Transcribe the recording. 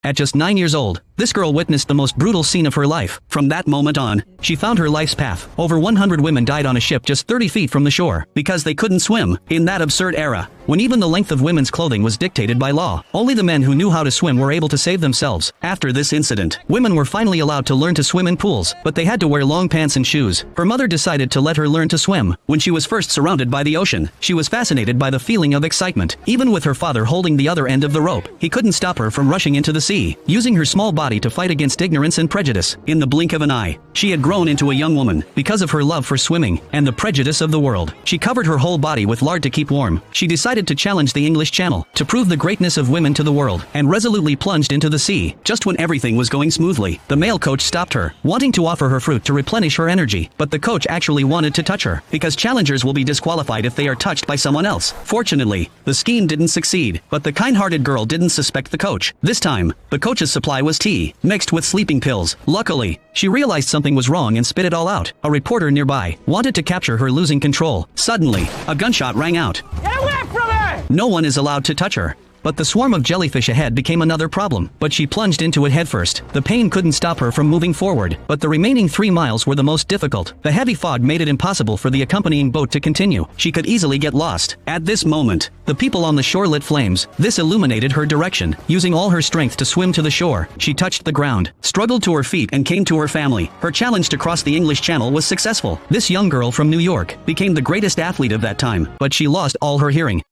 At just 9 years old, this girl witnessed the most brutal scene of her life. From that moment on, she found her life's path. Over 100 women died on a ship just 30 feet from the shore because they couldn't swim. In that absurd era, when even the length of women's clothing was dictated by law, only the men who knew how to swim were able to save themselves. After this incident, women were finally allowed to learn to swim in pools, but they had to wear long pants and shoes. Her mother decided to let her learn to swim. When she was first surrounded by the ocean, she was fascinated by the feeling of excitement. Even with her father holding the other end of the rope, he couldn't stop her from rushing into the sea, using her small body to fight against ignorance and prejudice. In the blink of an eye, she had grown into a young woman because of her love for swimming and the prejudice of the world. She covered her whole body with lard to keep warm. She decided to challenge the English Channel to prove the greatness of women to the world and resolutely plunged into the sea. Just when everything was going smoothly, the male coach stopped her, wanting to offer her fruit to replenish her energy. But the coach actually wanted to touch her because challengers will be disqualified if they are touched by someone else. Fortunately, the scheme didn't succeed, but the kind-hearted girl didn't suspect the coach. This time, the coach's supply was tea, mixed with sleeping pills. Luckily, she realized something was wrong and spit it all out. A reporter nearby wanted to capture her losing control. Suddenly, a gunshot rang out. Get away from her! No one is allowed to touch her. But the swarm of jellyfish ahead became another problem. But she plunged into it headfirst. The pain couldn't stop her from moving forward. But the remaining 3 miles were the most difficult. The heavy fog made it impossible for the accompanying boat to continue. She could easily get lost. At this moment, the people on the shore lit flames. This illuminated her direction. Using all her strength to swim to the shore, she touched the ground, struggled to her feet and came to her family. Her challenge to cross the English Channel was successful. This young girl from New York became the greatest athlete of that time. But she lost all her hearing.